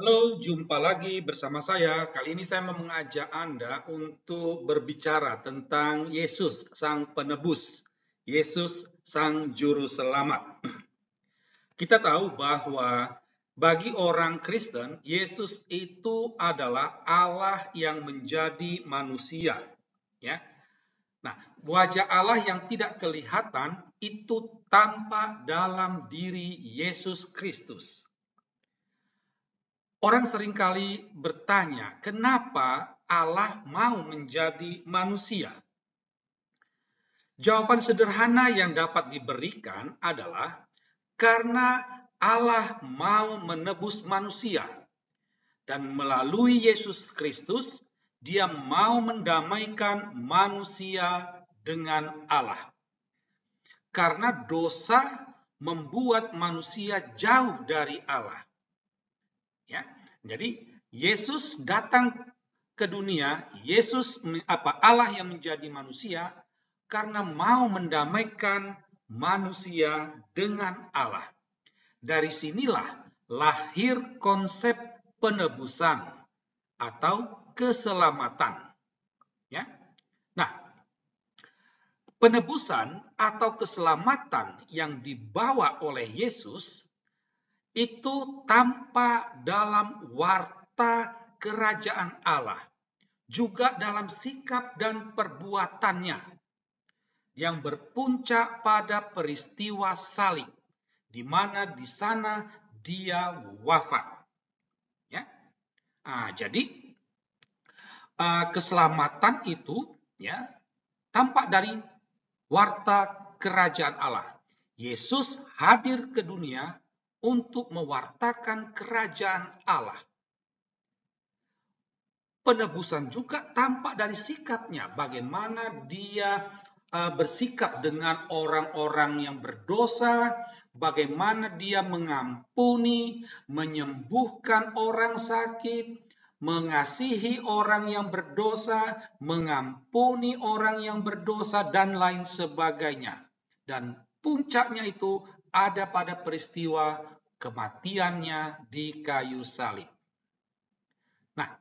Halo, jumpa lagi bersama saya. Kali ini saya mau mengajak Anda untuk berbicara tentang Yesus, Sang Penebus, Yesus, Sang Juru Selamat. Kita tahu bahwa bagi orang Kristen, Yesus itu adalah Allah yang menjadi manusia. Ya, nah, wajah Allah yang tidak kelihatan itu tampak dalam diri Yesus Kristus. Orang seringkali bertanya, kenapa Allah mau menjadi manusia? Jawaban sederhana yang dapat diberikan adalah karena Allah mau menebus manusia dan melalui Yesus Kristus Dia mau mendamaikan manusia dengan Allah. Karena dosa membuat manusia jauh dari Allah. Ya, jadi Yesus datang ke dunia, Allah yang menjadi manusia karena mau mendamaikan manusia dengan Allah. Dari sinilah lahir konsep penebusan atau keselamatan. Ya. Nah, penebusan atau keselamatan yang dibawa oleh Yesus itu tampak dalam warta kerajaan Allah, juga dalam sikap dan perbuatannya yang berpuncak pada peristiwa salib, di mana di sana Dia wafat. Ya. Jadi keselamatan itu ya tampak dari warta kerajaan Allah. Yesus hadir ke dunia untuk mewartakan kerajaan Allah. Penebusan juga tampak dari sikapnya, bagaimana Dia bersikap dengan orang-orang yang berdosa, bagaimana Dia mengampuni, menyembuhkan orang sakit, mengasihi orang yang berdosa, mengampuni orang yang berdosa, dan lain sebagainya. Dan puncaknya itu ada pada peristiwa kematiannya di kayu salib. Nah,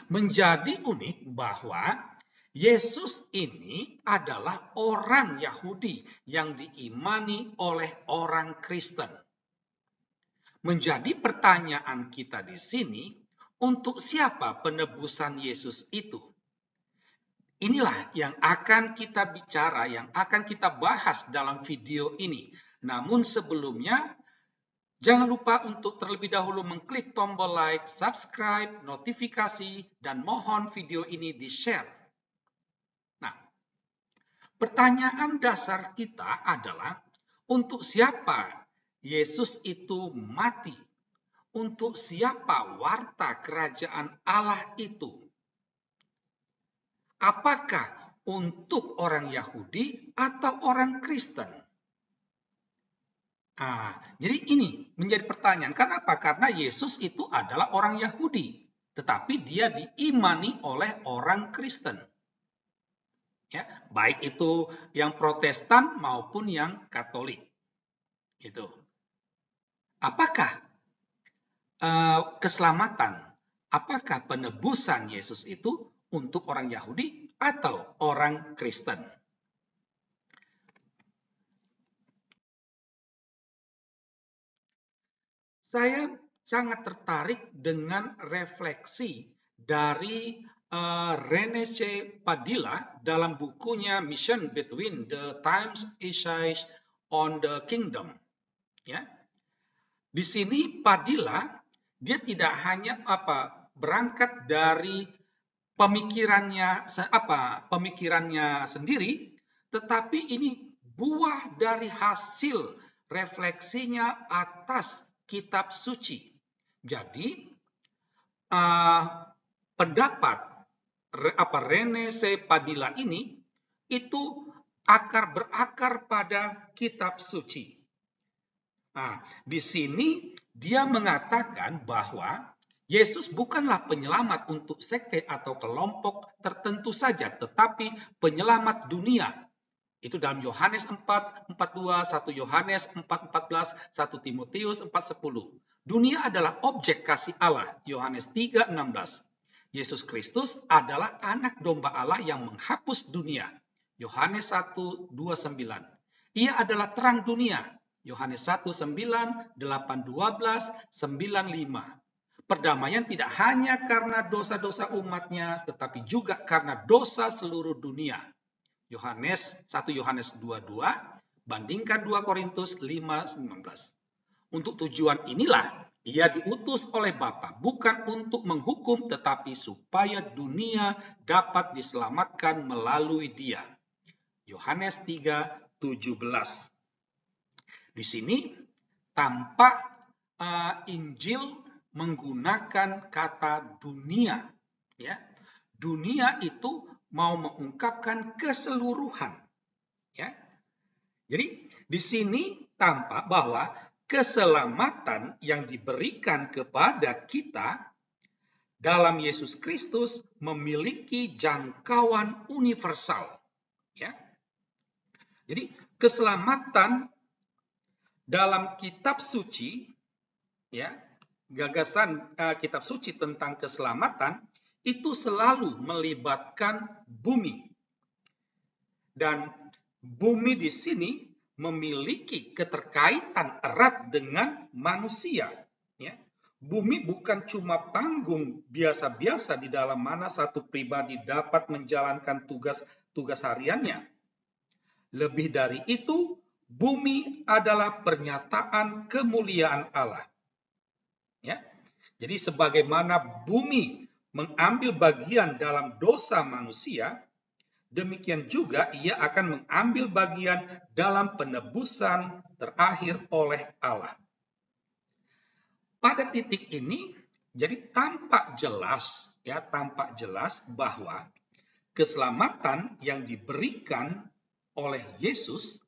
menjadi unik bahwa Yesus ini adalah orang Yahudi yang diimani oleh orang Kristen. Menjadi pertanyaan kita di sini, untuk siapa penebusan Yesus itu? Inilah yang akan kita bicara, yang akan kita bahas dalam video ini. Namun sebelumnya, jangan lupa untuk terlebih dahulu mengklik tombol like, subscribe, notifikasi, dan mohon video ini di-share. Nah, pertanyaan dasar kita adalah, untuk siapa Yesus itu mati? Untuk siapa warta kerajaan Allah itu? Apakah untuk orang Yahudi atau orang Kristen? Jadi ini menjadi pertanyaan. Kenapa? Karena Yesus itu adalah orang Yahudi, tetapi Dia diimani oleh orang Kristen. Ya, baik itu yang Protestan maupun yang Katolik. Itu. Apakah keselamatan, apakah penebusan Yesus itu untuk orang Yahudi atau orang Kristen? Saya sangat tertarik dengan refleksi dari Rene C. Padilla dalam bukunya Mission Between the Times Essays on the Kingdom. Ya. Di sini Padilla dia tidak hanya berangkat dari pemikirannya sendiri, tetapi ini buah dari hasil refleksinya atas kitab suci. Jadi pendapat Rene C. Padilla ini itu berakar pada kitab suci. Di sini dia mengatakan bahwa Yesus bukanlah penyelamat untuk sekte atau kelompok tertentu saja, tetapi penyelamat dunia. Itu dalam Yohanes 4:42, 1 Yohanes 4:14, 1 Timotius 4:10. Dunia adalah objek kasih Allah, Yohanes 3:16. Yesus Kristus adalah anak domba Allah yang menghapus dunia, Yohanes 1:29. Ia adalah terang dunia, Yohanes 1:9, 8:12, 9:5. Perdamaian tidak hanya karena dosa-dosa umatnya, tetapi juga karena dosa seluruh dunia. 1 Yohanes 2:2, bandingkan 2 Korintus 5:19. Untuk tujuan inilah ia diutus oleh Bapa, bukan untuk menghukum, tetapi supaya dunia dapat diselamatkan melalui dia. Yohanes 3:17. Di sini tampak Injil menggunakan kata dunia. Ya, dunia itu mau mengungkapkan keseluruhan. Ya, jadi di sini tampak bahwa keselamatan yang diberikan kepada kita dalam Yesus Kristus memiliki jangkauan universal. Ya, jadi keselamatan dalam kitab suci, ya, gagasan kitab suci tentang keselamatan itu selalu melibatkan bumi. Dan bumi di sini memiliki keterkaitan erat dengan manusia. Ya. Bumi bukan cuma panggung biasa-biasa di dalam mana satu pribadi dapat menjalankan tugas hariannya. Lebih dari itu, bumi adalah pernyataan kemuliaan Allah. Ya. Jadi sebagaimana bumi mengambil bagian dalam dosa manusia, demikian juga ia akan mengambil bagian dalam penebusan terakhir oleh Allah. Pada titik ini, jadi tampak jelas bahwa keselamatan yang diberikan oleh Yesus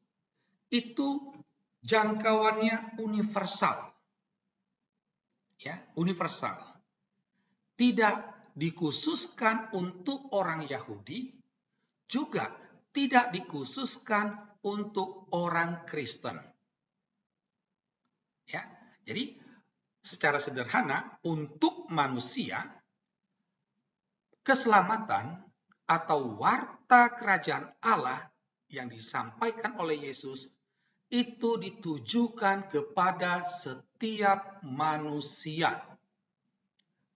itu jangkauannya universal. Ya, universal. Tidak dikhususkan untuk orang Yahudi, juga tidak dikhususkan untuk orang Kristen. Ya, jadi secara sederhana untuk manusia keselamatan atau warta kerajaan Allah yang disampaikan oleh Yesus itu ditujukan kepada setiap manusia,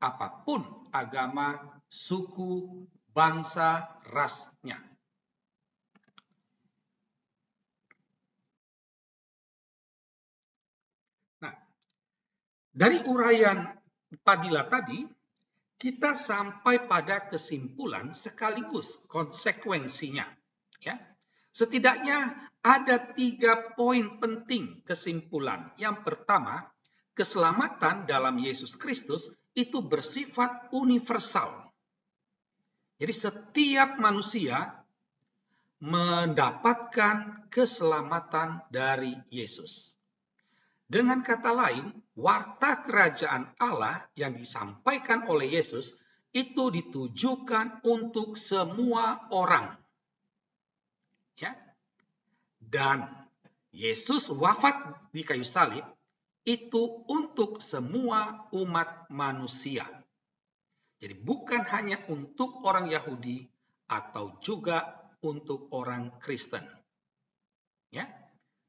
apapun agama, suku, bangsa, rasnya. Nah, dari uraian Padilla tadi, kita sampai pada kesimpulan sekaligus konsekuensinya. Ya. Setidaknya ada 3 poin penting kesimpulan. Yang pertama, keselamatan dalam Yesus Kristus itu bersifat universal. Jadi setiap manusia mendapatkan keselamatan dari Yesus. Dengan kata lain, warta kerajaan Allah yang disampaikan oleh Yesus itu ditujukan untuk semua orang. Ya. Dan Yesus wafat di kayu salib itu untuk semua umat manusia. Jadi bukan hanya untuk orang Yahudi atau juga untuk orang Kristen. Ya.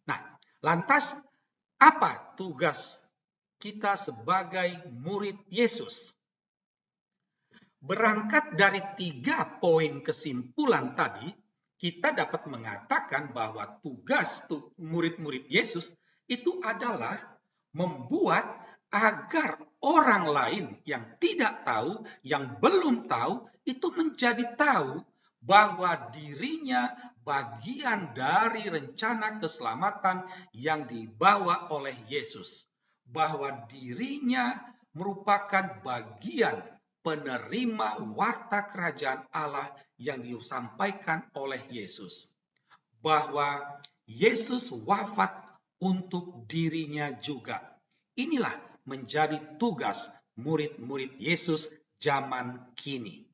Nah, lantas apa tugas kita sebagai murid Yesus? Berangkat dari 3 poin kesimpulan tadi, kita dapat mengatakan bahwa tugas murid-murid Yesus itu adalah membuat agar orang lain yang tidak tahu, yang belum tahu, itu menjadi tahu bahwa dirinya bagian dari rencana keselamatan yang dibawa oleh Yesus. Bahwa dirinya merupakan bagian penerima warta kerajaan Allah yang disampaikan oleh Yesus. Bahwa Yesus wafat untuk dirinya juga. Inilah menjadi tugas murid-murid Yesus zaman kini.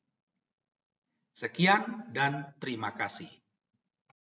Sekian dan terima kasih.